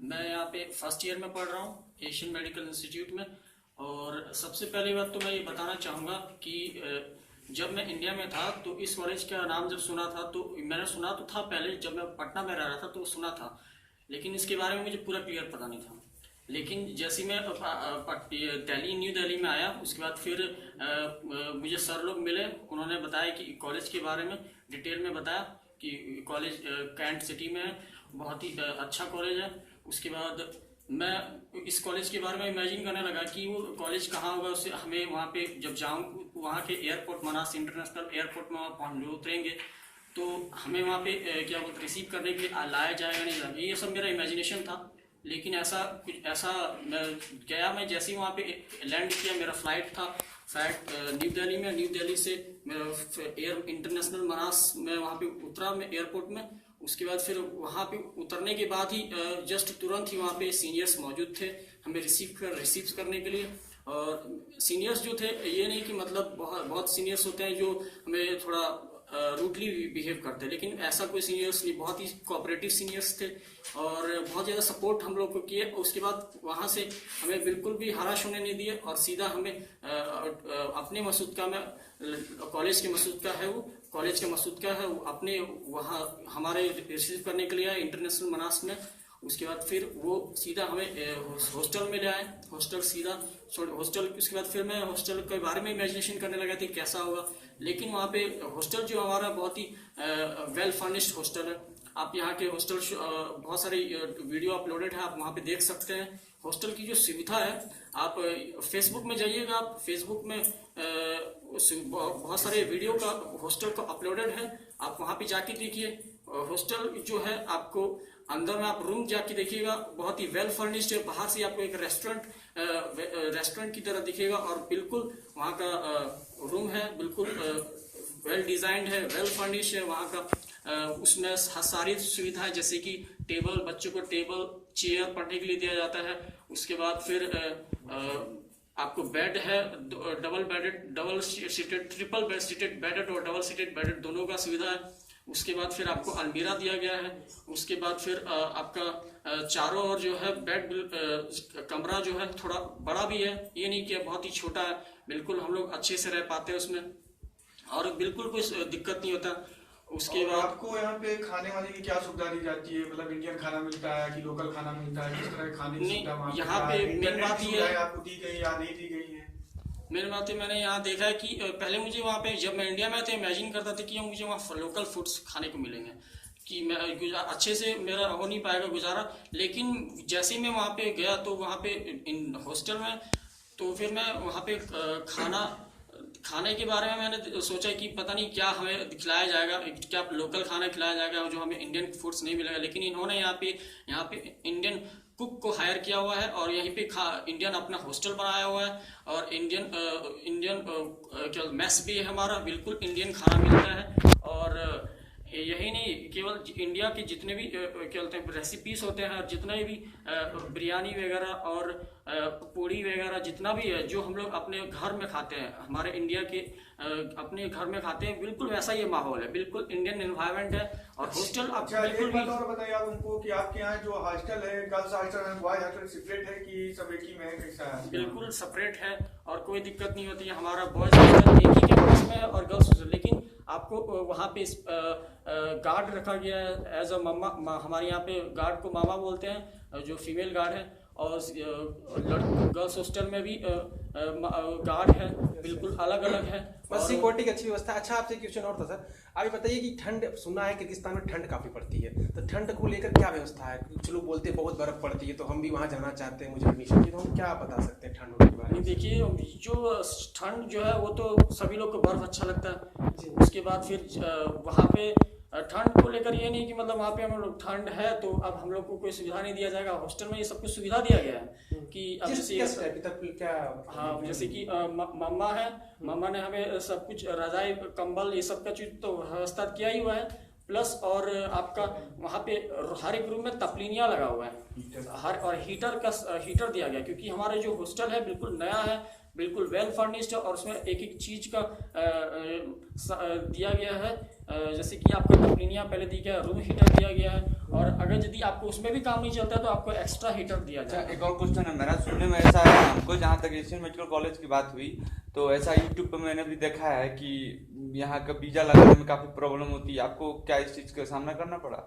मैं यहाँ पे फर्स्ट ईयर में पढ़ रहा हूँ एशियन मेडिकल इंस्टीट्यूट में। और सबसे पहली बात तो मैं ये बताना चाहूँगा कि जब मैं इंडिया में था तो इस कॉलेज का नाम जब सुना था तो मैंने सुना तो था पहले, जब मैं पटना में रह रहा था तो सुना था, लेकिन इसके बारे में मुझे पूरा क्लियर पता नहीं था। लेकिन जैसे मैं दिल्ली न्यू दिल्ली में आया उसके बाद फिर मुझे सर लोग मिले, उन्होंने बताया कि कॉलेज के बारे में डिटेल में बताया कि कॉलेज कैंट सिटी में है, बहुत ही अच्छा कॉलेज है। उसके बाद मैं इस कॉलेज के बारे में इमेजिन करने लगा कि वो कॉलेज कहाँ होगा, उससे हमें वहाँ पे जब जाऊँ वहाँ के एयरपोर्ट मनास इंटरनेशनल एयरपोर्ट में वहाँ उतरेंगे तो हमें वहाँ पे क्या बोलते रिसीव करने के लिए लाया जाएगा नहीं जाएगा, ये सब मेरा इमेजिनेशन था। लेकिन मैं गया, मैं जैसे ही वहाँ पे लैंड किया, मेरा फ्लाइट न्यू दिल्ली में, न्यू दिल्ली से मेरा एयर इंटरनेशनल मनास में वहाँ पे उतरा मैं एयरपोर्ट में। उसके बाद फिर वहाँ पे उतरने के बाद ही जस्ट तुरंत ही वहाँ पे सीनियर्स मौजूद थे हमें रिसीव करने के लिए। और सीनियर्स जो थे, ये नहीं कि मतलब बहुत सीनियर्स होते हैं जो हमें थोड़ा रूटली बिहेव करते हैं, लेकिन ऐसा कोई सीनियर्स नहीं, बहुत ही कोऑपरेटिव सीनियर्स थे और बहुत ज़्यादा सपोर्ट हम लोग को किए। उसके बाद वहाँ से हमें बिल्कुल भी हराश होने नहीं दिए और सीधा हमें अपने मसूदका में, कॉलेज के मसूदका है वो, कॉलेज का मसूदका है वो, अपने वहाँ हमारे रिसीव करने के लिए आए इंटरनेशनल मनास में। उसके बाद फिर वो सीधा हमें हॉस्टल में ले आए, हॉस्टल। उसके बाद फिर मैं हॉस्टल के बारे में इमेजिनेशन करने लगा था कैसा होगा, लेकिन वहाँ पे हॉस्टल जो हमारा बहुत ही वेल फर्निश्ड हॉस्टल है। आप यहाँ के हॉस्टल बहुत सारी वीडियो अपलोडेड है, आप वहाँ पे देख सकते हैं। हॉस्टल की जो सुविधा है, आप फेसबुक में जाइएगा, आप फेसबुक में बहुत सारे वीडियो का हॉस्टल का अपलोडेड है, आप वहाँ पे जाके देखिए। हॉस्टल जो है आपको अंदर में आप रूम जाके देखिएगा, बहुत ही वेल फर्निश्ड है। बाहर से आपको एक रेस्टोरेंट की तरह दिखेगा और बिल्कुल वहाँ का रूम है बिल्कुल वेल डिजाइंड है, वेल फर्निश्ड है वहाँ का। उसमें सारी सुविधा है, जैसे कि टेबल, बच्चों को टेबल चेयर पढ़ने के लिए दिया जाता है। उसके बाद फिर आपको बेड है, double seated, triple bed seated bedded और डबल सीटेड बेडेड दोनों का सुविधा है। उसके बाद फिर आपको अलमीरा दिया गया है। उसके बाद फिर आपका चारों ओर जो है बेड कमरा जो है थोड़ा बड़ा भी है, ये नहीं कि बहुत ही छोटा है, बिल्कुल हम लोग अच्छे से रह पाते हैं उसमें और बिल्कुल कोई दिक्कत नहीं होता। उसके बाद आपको यहाँ पे खाने वाने की क्या सुविधा दी जाती है? मतलब इंडियन खाना मिलता है कि लोकल खाना मिलता है? किस तरह के खाने की सुविधा यहाँ पे मेन बात ये है, आपको दी गई या नहीं दी गई है? मेन बात है, मैंने यहाँ देखा है कि पहले मुझे वहाँ पे जब मैं इंडिया में था इमेजिन करता था कि मुझे वहाँ लोकल फूड्स खाने को मिलेंगे, कि मैं अच्छे से मेरा हो नहीं पाएगा गुजारा। लेकिन जैसे ही मैं वहाँ पे गया तो वहाँ पे हॉस्टल में, तो फिर मैं वहाँ पे खाने के बारे में मैंने सोचा कि पता नहीं क्या हमें खिलाया जाएगा, क्या लोकल खाना खिलाया जाएगा जो हमें इंडियन फूड्स नहीं मिलेगा। लेकिन इन्होंने यहाँ पे इंडियन कुक को हायर किया हुआ है और यहीं पे इंडियन अपना हॉस्टल बनाया हुआ है और इंडियन क्या मेस भी है हमारा, बिल्कुल इंडियन खाना मिलता है। और यही नहीं, केवल इंडिया के जितने भी क्या बोलते हैं रेसिपीज होते हैं, जितने भी बिरयानी वगैरह और पूड़ी वगैरह जितना भी है जो हम लोग अपने घर में खाते हैं, हमारे इंडिया के अपने घर में खाते हैं, बिल्कुल वैसा ये माहौल है, बिल्कुल इंडियन एनवायरनमेंट है। और हॉस्टल बिल्कुल भी और बताइए आप उनको कि आपके यहाँ जो हॉस्टल है, गर्ल्स हॉस्टल है, बॉयज हॉस्टल सेपरेट है कि सब एक ही में है, कैसा है? बिल्कुल सेपरेट है और कोई दिक्कत नहीं होती है। हमारा बॉयज हॉस्टल एक ही कैंपस में है और गर्ल्स हॉस्टल, लेकिन आपको वहाँ पे गार्ड रखा गया है एज अ मम्मा। हमारे यहाँ पे गार्ड को मामा बोलते हैं, जो फीमेल गार्ड है। और गर्ल्स हॉस्टल में भी गार्ड है, बिल्कुल अलग अलग है, बस सिक्योरिटी की अच्छी व्यवस्था। अच्छा, आपसे क्वेश्चन और था सर, अभी बताइए कि ठंड, सुना है किर्गिस्तान में ठंड काफ़ी पड़ती है, तो ठंड को लेकर क्या व्यवस्था है? कुछ लोग बोलते हैं बहुत बर्फ़ पड़ती है, तो हम भी वहाँ जाना चाहते हैं, मुझे एडमिशन की, तो हम क्या बता सकते हैं ठंड के बारे में? देखिए, जो ठंड जो है वो तो सभी लोग को बर्फ़ अच्छा लगता है। उसके बाद फिर वहाँ पे ठंड को लेकर ये नहीं कि मतलब वहाँ पे हम लोग ठंड है तो अब हम लोग को कोई सुविधा नहीं दिया जाएगा। हॉस्टल में ये सब कुछ सुविधा दिया गया है कि अब जैसे कि मम्मा है, मम्मा ने हमें सब कुछ रजाई कंबल ये सब का चीज तो व्यवस्था किया ही हुआ है। प्लस और आपका वहाँ पे हर एक रूम में तपलीनिया लगा हुआ है और हीटर दिया गया, क्योंकि हमारे जो हॉस्टल है बिल्कुल नया है, बिल्कुल वेल फर्निश्ड है और उसमें एक एक चीज का दिया गया है। जैसे कि आपको कंपनियां पहले दी गया, रूम हीटर दिया गया है, और अगर यदि आपको उसमें भी काम नहीं चलता है तो आपको एक्स्ट्रा हीटर दिया अच्छा, जाएगा। एक और क्वेश्चन है मेरा, सुनने में ऐसा है हमको, जहाँ तक एशियन मेडिकल कॉलेज की बात हुई तो ऐसा यूट्यूब पे मैंने भी देखा है कि यहाँ का वीजा लगाने में काफी प्रॉब्लम होती है, आपको क्या इस चीज का सामना करना पड़ा?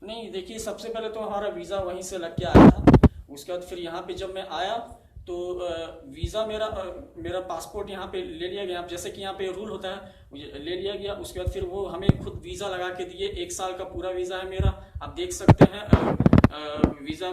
नहीं, देखिए सबसे पहले तो हमारा वीज़ा वहीं से लग के आया था। उसके बाद फिर यहाँ पे जब मैं आया तो वीज़ा मेरा पासपोर्ट यहाँ पे ले लिया गया। अब जैसे कि यहाँ पे रूल होता है, ले लिया गया। उसके बाद फिर वो हमें खुद वीज़ा लगा के दिए, 1 साल का पूरा वीज़ा है मेरा। आप देख सकते हैं वीज़ा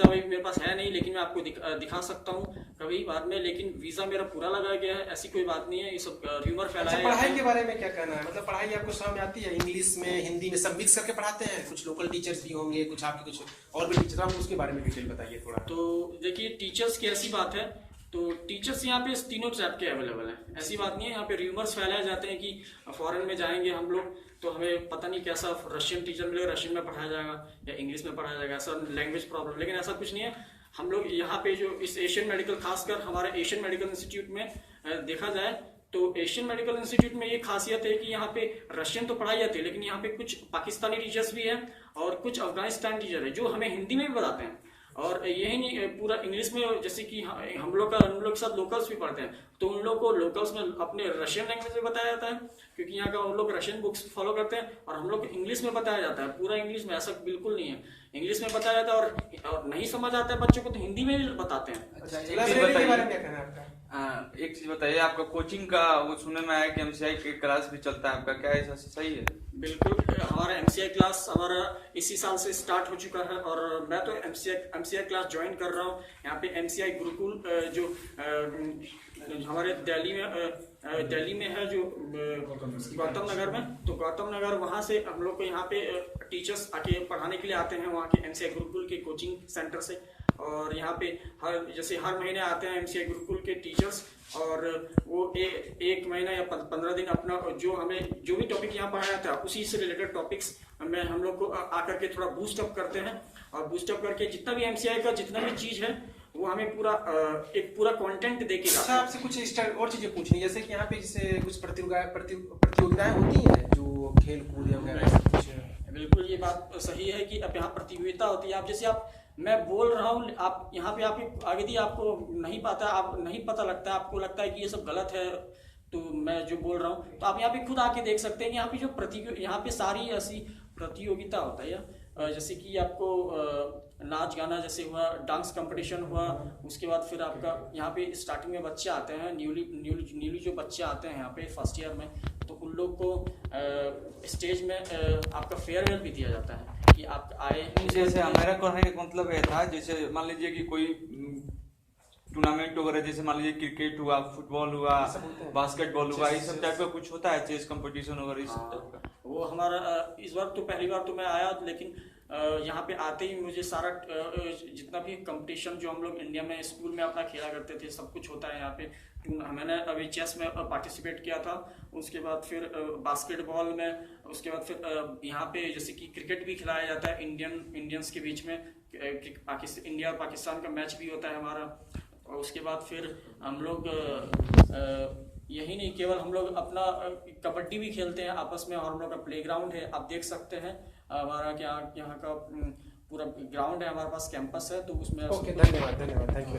मेरे पास है नहीं, लेकिन मैं आपको दिखा सकता हूँ कभी बाद में। लेकिन वीज़ा मेरा पूरा लगा गया है, ऐसी कोई बात नहीं है। ये सब र्यूमर फैलाया अच्छा, पढ़ाई के बारे में क्या कहना है? मतलब पढ़ाई आपको समझ में आती है? इंग्लिश में, हिंदी में, सब मिक्स करके पढ़ाते हैं? कुछ लोकल टीचर्स भी होंगे, कुछ आपके कुछ और भी टीचर, आप उसके बारे में डिटेल बताइए थोड़ा। तो देखिए टीचर्स की ऐसी बात है, तो टीचर्स यहाँ पे तीनों टाइप के अवेलेबल हैं। ऐसी बात नहीं है, यहाँ पे र्यूमर्स फैलाए जाते हैं कि फॉरेन में जाएंगे हम लोग तो हमें पता नहीं कैसा रशियन टीचर मिलेगा, रशियन में पढ़ाया जाएगा या इंग्लिश में पढ़ाया जाएगा, ऐसा लैंग्वेज प्रॉब्लम। लेकिन ऐसा कुछ नहीं है। हम लोग यहाँ पे जो इस एशियन मेडिकल, खासकर हमारे एशियन मेडिकल इंस्टीट्यूट में देखा जाए तो एशियन मेडिकल इंस्टीट्यूट में ये खासियत है कि यहाँ पे रशियन तो पढ़ाई जाती है, लेकिन यहाँ पे कुछ पाकिस्तानी टीचर्स भी हैं और कुछ अफगानिस्तान टीचर है जो हमें हिंदी में भी बताते हैं। और यही नहीं, पूरा इंग्लिश में, जैसे कि हम लोग के साथ लोकल्स भी पढ़ते हैं तो उन लोग को लोकल्स में अपने रशियन लैंग्वेज में बताया जाता है, क्योंकि यहाँ का उन लोग रशियन बुक्स फॉलो करते हैं, और हम लोग को इंग्लिश में बताया जाता है, पूरा इंग्लिश में। ऐसा बिल्कुल नहीं है, इंग्लिश में बताया जाता है, और नहीं समझ आता है बच्चों को तो हिंदी में भी बताते हैं। अच्छा, एक लाइब्रेरी चीज के बताइए। बारे में क्या कहना है आपका? एक चीज बताइए, आपका कोचिंग का वो सुनने में आया कि एमसीआई के क्लास भी चलता है आपका, क्या ऐसा सही है? बिल्कुल, हमारा एमसीआई क्लास हमारा इसी साल से स्टार्ट हो चुका है, और मैं तो एमसीआई क्लास ज्वाइन कर रहा हूँ। यहाँ पे एमसीआई गुरुकुल जो हमारे दिल्ली में है, जो गौतम नगर में, तो गौतम नगर वहाँ से हम लोग को यहाँ पे टीचर्स आके पढ़ाने के लिए आते हैं, वहाँ के एमसीआई गुरुकुल के कोचिंग सेंटर से। और यहाँ पे हर महीने आते हैं एमसीआई गुरुकुल के टीचर्स, और वो एक महीना या 15 दिन अपना जो भी टॉपिक यहाँ पढ़ाया जाता है उसी से रिलेटेड टॉपिक्स में हम लोग को आकर के थोड़ा बूस्ट अप करते हैं, और बूस्ट अप करके जितना भी एमसीआई का जितना भी चीज है वो हमें एक पूरा कंटेंट दे के अच्छा, आपसे कुछ और चीजें पूछनी, जैसे कि यहाँ पे जैसे कुछ प्रतियोगिताएं होती हैं जो खेल कूद या वगैरह सब कुछ? बिल्कुल, ये बात सही है कि अब यहाँ प्रतियोगिता होती है। आप जैसे मैं बोल रहा हूँ, आप यहाँ पे आगे दी आपको नहीं पता लगता है, आपको लगता है कि ये सब गलत है, तो मैं जो बोल रहा हूँ तो आप यहाँ पे खुद आके देख सकते हैं। यहाँ पे जो यहाँ पे सारी ऐसी प्रतियोगिता होता है, जैसे कि आपको नाच गाना जैसे हुआ, डांस कंपटीशन हुआ, उसके बाद फिर आपका यहाँ पे स्टार्टिंग में बच्चे आते हैं, न्यूली जो बच्चे आते हैं यहाँ पे फर्स्ट ईयर में, तो उन लोग को स्टेज में आपका फेयरवेल भी दिया जाता है कि आप आए। जैसे हमारा कहने का मतलब ये था, जैसे मान लीजिए कि कोई टूर्नामेंट वगैरह, जैसे मान लीजिए क्रिकेट हुआ, फुटबॉल हुआ, बास्केटबॉल हुआ, इस सब टाइप का कुछ होता है, चेस कंपटीशन वगैरह इस सब टाइप का? वो हमारा इस बार तो पहली बार तो मैं आया, लेकिन यहाँ पे आते ही मुझे सारा जितना भी कंपटीशन जो हम लोग इंडिया में स्कूल में अपना खेला करते थे सब कुछ होता है यहाँ पे। मैंने अभी चेस में पार्टिसिपेट किया था, उसके बाद फिर बास्केटबॉल में, उसके बाद फिर यहाँ पे जैसे कि क्रिकेट भी खिलाया जाता है इंडियंस के बीच में, इंडिया और पाकिस्तान का मैच भी होता है हमारा। और उसके बाद फिर हम लोग यही नहीं, केवल हम लोग अपना कबड्डी भी खेलते हैं आपस में, और हम लोग का प्लेग्राउंड है, आप देख सकते हैं हमारा यहाँ का पूरा ग्राउंड है, हमारे पास कैंपस है, तो उसमें ओके, धन्यवाद, थैंक यू।